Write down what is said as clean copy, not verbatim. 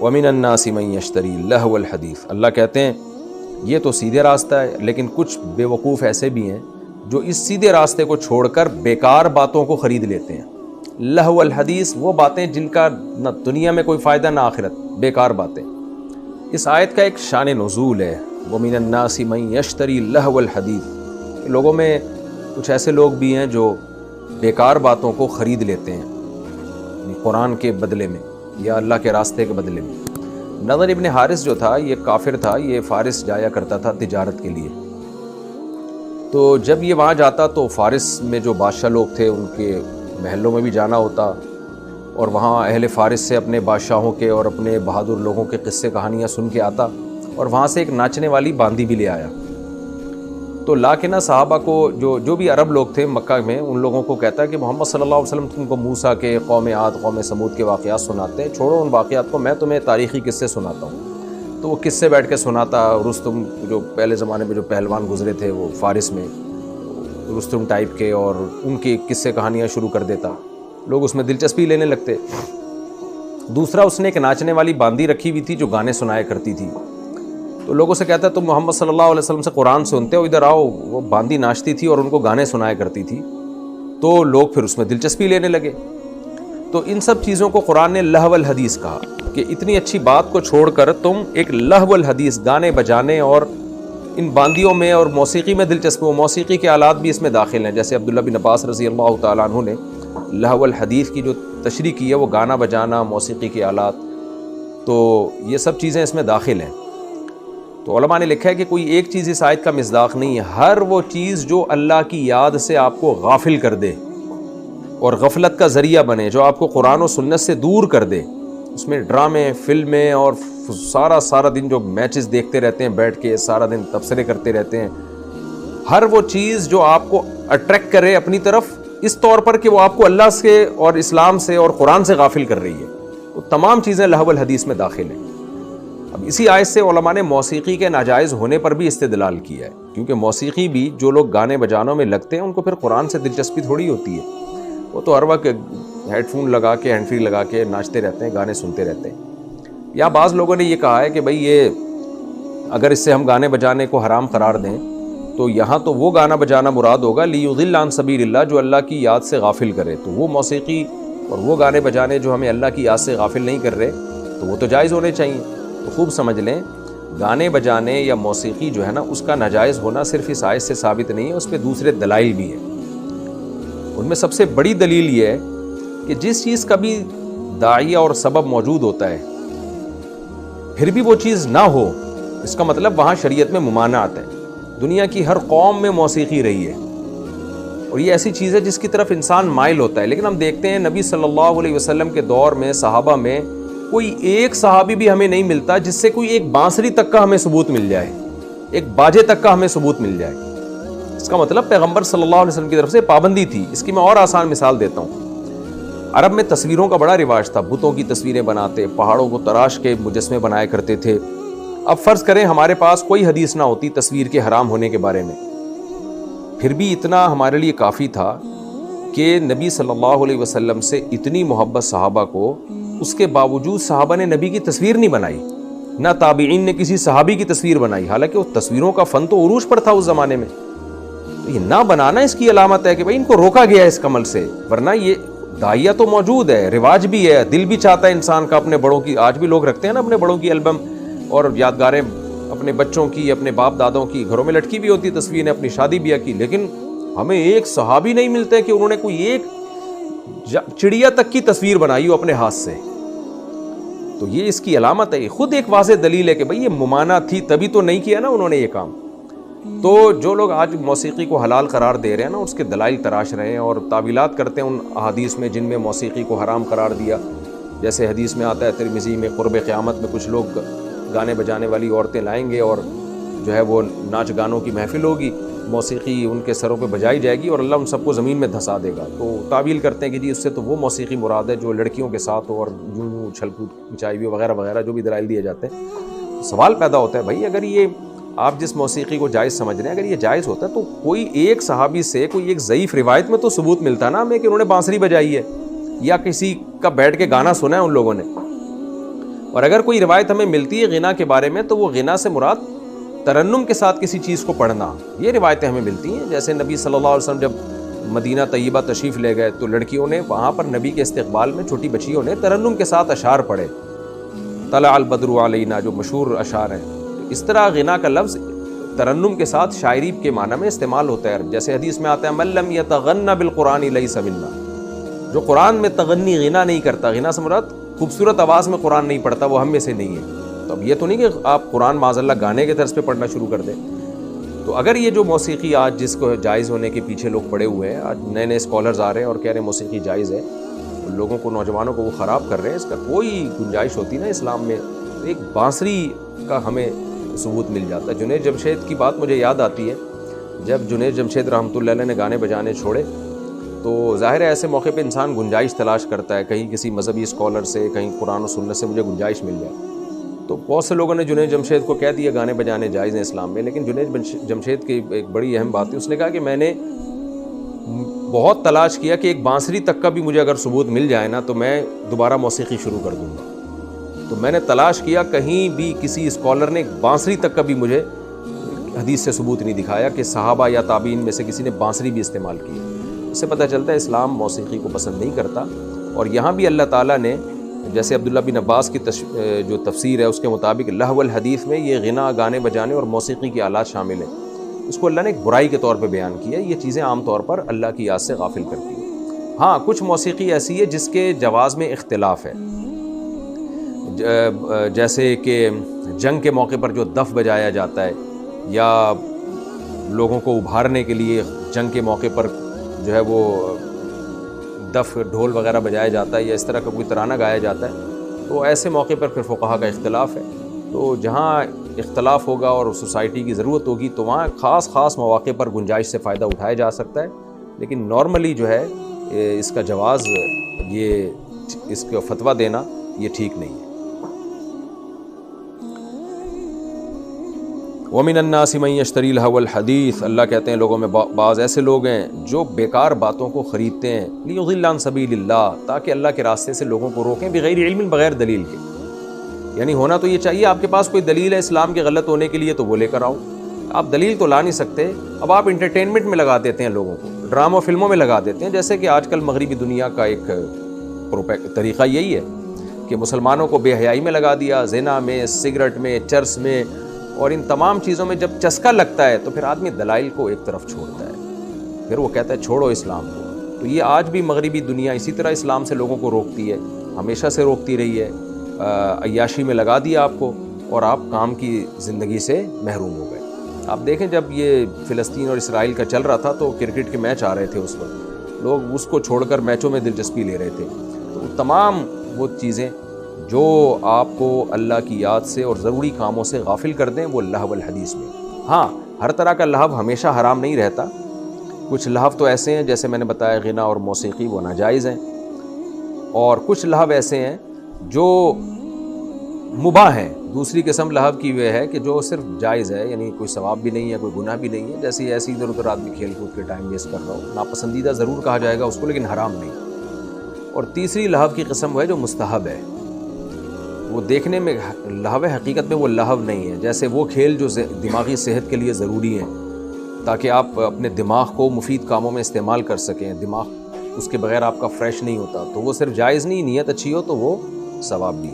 وَمِنَ النَّاسِ مَن يَشْتَرِي اللَّهْوَ الْحَدِيثَ، اللہ کہتے ہیں یہ تو سیدھے راستہ ہے، لیکن کچھ بے وقوف ایسے بھی ہیں جو اس سیدھے راستے کو چھوڑ کر بیکار باتوں کو خرید لیتے ہیں۔ لہو الحدیث وہ باتیں جن کا نہ دنیا میں کوئی فائدہ نہ آخرت، بیکار باتیں۔ اس آیت کا ایک شان نزول ہے، وَمِنَ النَّاسِ مَن يَشْتَرِي اللَّهْوَ الْحَدِيث، لوگوں میں کچھ ایسے لوگ بھی ہیں جو بیکار باتوں کو خرید لیتے ہیں قرآن کے بدلے میں یا اللہ کے راستے کے بدلے میں۔ نضر ابن حارث جو تھا یہ کافر تھا، یہ فارس جایا کرتا تھا تجارت کے لیے، تو جب یہ وہاں جاتا تو فارس میں جو بادشاہ لوگ تھے ان کے محلوں میں بھی جانا ہوتا، اور وہاں اہل فارس سے اپنے بادشاہوں کے اور اپنے بہادر لوگوں کے قصے کہانیاں سن کے آتا، اور وہاں سے ایک ناچنے والی باندی بھی لے آیا۔ تو لا کے نا صحابہ کو جو بھی عرب لوگ تھے مکہ میں، ان لوگوں کو کہتا کہ محمد صلی اللہ علیہ وسلم تم کو موسیٰ کے، قوم عاد، قوم سمود کے واقعات سناتے ہیں، چھوڑو ان واقعات کو، میں تمہیں تاریخی قصے سناتا ہوں۔ تو وہ قصے بیٹھ کے سناتا، رستم جو پہلے زمانے میں جو پہلوان گزرے تھے وہ فارس میں، رستم ٹائپ کے، اور ان کی قصے کہانیاں شروع کر دیتا، لوگ اس میں دلچسپی لینے لگتے۔ دوسرا اس نے ایک ناچنے والی باندی رکھی ہوئی تھی جو گانے سنایا کرتی تھی، تو لوگوں سے کہتا تم محمد صلی اللہ علیہ وسلم سے قرآن سنتے ہو، ادھر آؤ۔ وہ باندی ناچتی تھی اور ان کو گانے سنایا کرتی تھی، تو لوگ پھر اس میں دلچسپی لینے لگے۔ تو ان سب چیزوں کو قرآن نے لہو الحدیث کہا کہ اتنی اچھی بات کو چھوڑ کر تم ایک لہو الحدیث، گانے بجانے اور ان باندیوں میں اور موسیقی میں دلچسپی، موسیقی کے آلات بھی اس میں داخل ہیں، جیسے عبداللہ بن عباس رضی اللہ تعالیٰ عنہ نے لہو الحدیث کی جو تشریح کی ہے وہ گانا بجانا، موسیقی کے آلات، تو یہ سب چیزیں اس میں داخل ہیں۔ تو علماء نے لکھا ہے کہ کوئی ایک چیز اس آیت کا مصداق نہیں ہے، ہر وہ چیز جو اللہ کی یاد سے آپ کو غافل کر دے اور غفلت کا ذریعہ بنے، جو آپ کو قرآن و سنت سے دور کر دے، اس میں ڈرامے، فلمیں اور سارا دن جو میچز دیکھتے رہتے ہیں، بیٹھ کے سارا دن تبصرے کرتے رہتے ہیں، ہر وہ چیز جو آپ کو اٹریکٹ کرے اپنی طرف اس طور پر کہ وہ آپ کو اللہ سے اور اسلام سے اور قرآن سے غافل کر رہی ہے، وہ تمام چیزیں لہو الحدیث میں داخل ہیں۔ اب اسی آیت سے علماء نے موسیقی کے ناجائز ہونے پر بھی استدلال کیا ہے، کیونکہ موسیقی بھی جو لوگ گانے بجانوں میں لگتے ہیں ان کو پھر قرآن سے دلچسپی تھوڑی ہوتی ہے، وہ تو ہر وقت ہیڈ فون لگا کے، ہینڈ فری لگا کے ناچتے رہتے ہیں، گانے سنتے رہتے ہیں۔ یا بعض لوگوں نے یہ کہا ہے کہ بھئی یہ اگر اس سے ہم گانے بجانے کو حرام قرار دیں تو یہاں تو وہ گانا بجانا مراد ہوگا لیضل عن سبیل اللہ، جو اللہ کی یاد سے غافل کرے، تو وہ موسیقی اور وہ گانے بجانے جو ہمیں اللہ کی یاد سے غافل نہیں کر رہے تو وہ تو جائز ہونے چاہیے۔ تو خوب سمجھ لیں، گانے بجانے یا موسیقی جو ہے نا اس کا ناجائز ہونا صرف اس آیت سے ثابت نہیں ہے، اس پہ دوسرے دلائل بھی ہیں۔ ان میں سب سے بڑی دلیل یہ ہے کہ جس چیز کا بھی داعیہ اور سبب موجود ہوتا ہے پھر بھی وہ چیز نہ ہو، اس کا مطلب وہاں شریعت میں ممانعت ہے۔ دنیا کی ہر قوم میں موسیقی رہی ہے اور یہ ایسی چیز ہے جس کی طرف انسان مائل ہوتا ہے، لیکن ہم دیکھتے ہیں نبی صلی اللہ علیہ وسلم کے دور میں صحابہ میں کوئی ایک صحابی بھی ہمیں نہیں ملتا جس سے کوئی ایک بانسری تک کا ہمیں ثبوت مل جائے، ایک باجے تک کا ہمیں ثبوت مل جائے۔ اس کا مطلب پیغمبر صلی اللہ علیہ وسلم کی طرف سے پابندی تھی۔ اس کی میں اور آسان مثال دیتا ہوں۔ عرب میں تصویروں کا بڑا رواج تھا، بتوں کی تصویریں بناتے، پہاڑوں کو تراش کے مجسمے بنایا کرتے تھے۔ اب فرض کریں ہمارے پاس کوئی حدیث نہ ہوتی تصویر کے حرام ہونے کے بارے میں، پھر بھی اتنا ہمارے لیے کافی تھا کہ نبی صلی اللہ علیہ وسلم سے اتنی محبت صحابہ کو، اس کے باوجود صحابہ نے نبی کی تصویر نہیں بنائی، نہ تابعین نے کسی صحابی کی تصویر بنائی، حالانکہ وہ تصویروں کا فن تو عروج پر تھا اس زمانے میں۔ تو یہ نہ بنانا اس کی علامت ہے کہ بھائی ان کو روکا گیا ہے اس عمل سے، ورنہ یہ داعیہ تو موجود ہے، رواج بھی ہے، دل بھی چاہتا ہے انسان کا اپنے بڑوں کی، آج بھی لوگ رکھتے ہیں نا اپنے بڑوں کی البم اور یادگاریں، اپنے بچوں کی، اپنے باپ دادوں کی گھروں میں لٹکی بھی ہوتی تصویریں، اپنی شادی بیاہ کی، لیکن ہمیں ایک صحابی نہیں ملتے کہ انہوں نے کوئی ایک چڑیا تک کی تصویر بنائی ہو اپنے ہاتھ سے۔ تو یہ اس کی علامت ہے، خود ایک واضح دلیل ہے کہ بھئی یہ ممانعت تھی، تبھی تو نہیں کیا نا انہوں نے یہ کام۔ تو جو لوگ آج موسیقی کو حلال قرار دے رہے ہیں نا، اس کے دلائل تراش رہے ہیں اور تعویلات کرتے ہیں ان احادیث میں جن میں موسیقی کو حرام قرار دیا۔ جیسے حدیث میں آتا ہے ترمذی میں، قرب قیامت میں کچھ لوگ گانے بجانے والی عورتیں لائیں گے اور جو ہے وہ ناچ گانوں کی محفل ہوگی، موسیقی ان کے سروں پہ بجائی جائے گی اور اللہ ان سب کو زمین میں دھسا دے گا۔ تو تعویل کرتے ہیں کہ جی اس سے تو وہ موسیقی مراد ہے جو لڑکیوں کے ساتھ ہو اور یوں چھل کود مچائی ہوئی وغیرہ وغیرہ، جو بھی دلائل دیے جاتے ہیں۔ سوال پیدا ہوتا ہے بھائی اگر یہ آپ جس موسیقی کو جائز سمجھ رہے ہیں، اگر یہ جائز ہوتا ہے تو کوئی ایک صحابی سے کوئی ایک ضعیف روایت میں تو ثبوت ملتا نا ہمیں کہ انہوں نے بانسری بجائی ہے یا کسی کا بیٹھ کے گانا سنا ہے ان لوگوں نے۔ اور اگر کوئی روایت ہمیں ملتی ہے غنا کے بارے میں تو وہ غنا سے مراد ترنم کے ساتھ کسی چیز کو پڑھنا، یہ روایتیں ہمیں ملتی ہیں. جیسے نبی صلی اللہ علیہ وسلم جب مدینہ طیبہ تشریف لے گئے تو لڑکیوں نے وہاں پر نبی کے استقبال میں، چھوٹی بچیوں نے ترنم کے ساتھ اشعار پڑھے، طلع البدر علینا، جو مشہور اشعار ہیں. تو اس طرح غنا کا لفظ ترنم کے ساتھ شاعری کے معنی میں استعمال ہوتا ہے. جیسے حدیث میں آتا ہے من لم یتغن بالقرآن لیس منا، جو قرآن میں تغنی غنا نہیں کرتا، غنا سے مراد خوبصورت آواز میں قرآن نہیں پڑھتا، وہ ہم میں سے نہیں ہے. تو اب یہ تو نہیں کہ آپ قرآن معاذ اللہ گانے کے طرز پہ پڑھنا شروع کر دیں. تو اگر یہ جو موسیقی آج جس کو جائز ہونے کے پیچھے لوگ پڑے ہوئے ہیں، آج نئے نئے اسکالرز آ رہے ہیں اور کہہ رہے ہیں موسیقی جائز ہے، لوگوں کو، نوجوانوں کو وہ خراب کر رہے ہیں، اس کا کوئی گنجائش ہوتی نا اسلام میں. ایک بانسری کا ہمیں ثبوت مل جاتا ہے. جنید جمشید کی بات مجھے یاد آتی ہے، جب جنید جمشید رحمۃ اللہ علیہ نے گانے بجانے چھوڑے تو ظاہر ہے ایسے موقع پہ انسان گنجائش تلاش کرتا ہے، کہیں کسی مذہبی اسکالر سے، کہیں قرآن و سنت سے مجھے گنجائش مل جائے. تو بہت سے لوگوں نے جنید جمشید کو کہہ دیا گانے بجانے جائز ہیں اسلام میں، لیکن جنید جمشید کی ایک بڑی اہم بات ہے، اس نے کہا کہ میں نے بہت تلاش کیا کہ ایک بانسری تک کا بھی مجھے اگر ثبوت مل جائے نا تو میں دوبارہ موسیقی شروع کر دوں گا. تو میں نے تلاش کیا، کہیں بھی کسی اسکالر نے بانسری تک کا بھی مجھے حدیث سے ثبوت نہیں دکھایا کہ صحابہ یا تابعین میں سے کسی نے بانسری بھی استعمال کی. اس سے پتہ چلتا ہے اسلام موسیقی کو پسند نہیں کرتا. اور یہاں بھی اللہ تعالیٰ نے، جیسے عبداللہ بن عباس کی جو تفسیر ہے اس کے مطابق لہو الحدیث میں یہ غنا، گانے بجانے اور موسیقی کی آلات شامل ہیں. اس کو اللہ نے ایک برائی کے طور پہ بیان کیا. یہ چیزیں عام طور پر اللہ کی یاد سے غافل کرتی ہیں. ہاں کچھ موسیقی ایسی ہے جس کے جواز میں اختلاف ہے، جیسے کہ جنگ کے موقع پر جو دف بجایا جاتا ہے، یا لوگوں کو ابھارنے کے لیے جنگ کے موقع پر جو ہے وہ دف ڈھول وغیرہ بجایا جاتا ہے، یا اس طرح کا کوئی ترانہ گایا جاتا ہے. تو ایسے موقع پر پھر فقہا کا اختلاف ہے. تو جہاں اختلاف ہوگا اور سوسائٹی کی ضرورت ہوگی تو وہاں خاص مواقع پر گنجائش سے فائدہ اٹھایا جا سکتا ہے. لیکن نارملی جو ہے اس کا جواز، یہ اس کا فتویٰ دینا یہ ٹھیک نہیں ہے. وَمِنَ النَّاسِ مَن يَشْتَرِي لَهْوَ الْحَدِيثِ، اللہ کہتے ہیں لوگوں میں بعض ایسے لوگ ہیں جو بیکار باتوں کو خریدتے ہیں، لِيُضِلَّ عَن سَبِيلِ اللَّهِ، تاکہ اللہ کے راستے سے لوگوں کو روکیں، بغیر علم، بغیر دلیل کے. یعنی ہونا تو یہ چاہیے آپ کے پاس کوئی دلیل ہے اسلام کے غلط ہونے کے لیے تو وہ لے کر آؤ. آپ دلیل تو لا نہیں سکتے. اب آپ انٹرٹینمنٹ میں لگا دیتے ہیں لوگوں کو، ڈراموں فلموں میں لگا دیتے ہیں. جیسے کہ آج کل مغربی دنیا کا ایک طریقہ یہی ہے کہ مسلمانوں کو بے حیائی میں لگا دیا، زنا میں، سگریٹ میں، چرس میں، اور ان تمام چیزوں میں جب چسکا لگتا ہے تو پھر آدمی دلائل کو ایک طرف چھوڑتا ہے، پھر وہ کہتا ہے چھوڑو اسلام کو. تو یہ آج بھی مغربی دنیا اسی طرح اسلام سے لوگوں کو روکتی ہے، ہمیشہ سے روکتی رہی ہے. عیاشی میں لگا دیا آپ کو اور آپ کام کی زندگی سے محروم ہو گئے. آپ دیکھیں جب یہ فلسطین اور اسرائیل کا چل رہا تھا تو کرکٹ کے میچ آ رہے تھے، اس وقت لوگ اس کو چھوڑ کر میچوں میں دلچسپی لے رہے تھے. تو تمام وہ چیزیں جو آپ کو اللہ کی یاد سے اور ضروری کاموں سے غافل کر دیں وہ لہو الحدیث میں. ہاں ہر طرح کا لہو ہمیشہ حرام نہیں رہتا. کچھ لہو تو ایسے ہیں جیسے میں نے بتایا غنا اور موسیقی وہ ناجائز ہیں، اور کچھ لہو ایسے ہیں جو مباح ہیں. دوسری قسم لہو کی وہ ہے کہ جو صرف جائز ہے، یعنی کوئی ثواب بھی نہیں ہے، کوئی گناہ بھی نہیں ہے. جیسے ایسی ادھر ادھر آدمی کھیل کود کے ٹائم ویسٹ کر رہا ہو، ناپسندیدہ ضرور کہا جائے گا اس کو لیکن حرام نہیں. اور تیسری لہو کی قسم وہ ہے جو مستحب ہے، وہ دیکھنے میں لہو ہے، حقیقت میں وہ لہو نہیں ہے. جیسے وہ کھیل جو دماغی صحت کے لیے ضروری ہیں تاکہ آپ اپنے دماغ کو مفید کاموں میں استعمال کر سکیں، دماغ اس کے بغیر آپ کا فریش نہیں ہوتا، تو وہ صرف جائز نہیں، نیت اچھی ہو تو وہ ثواب بھی.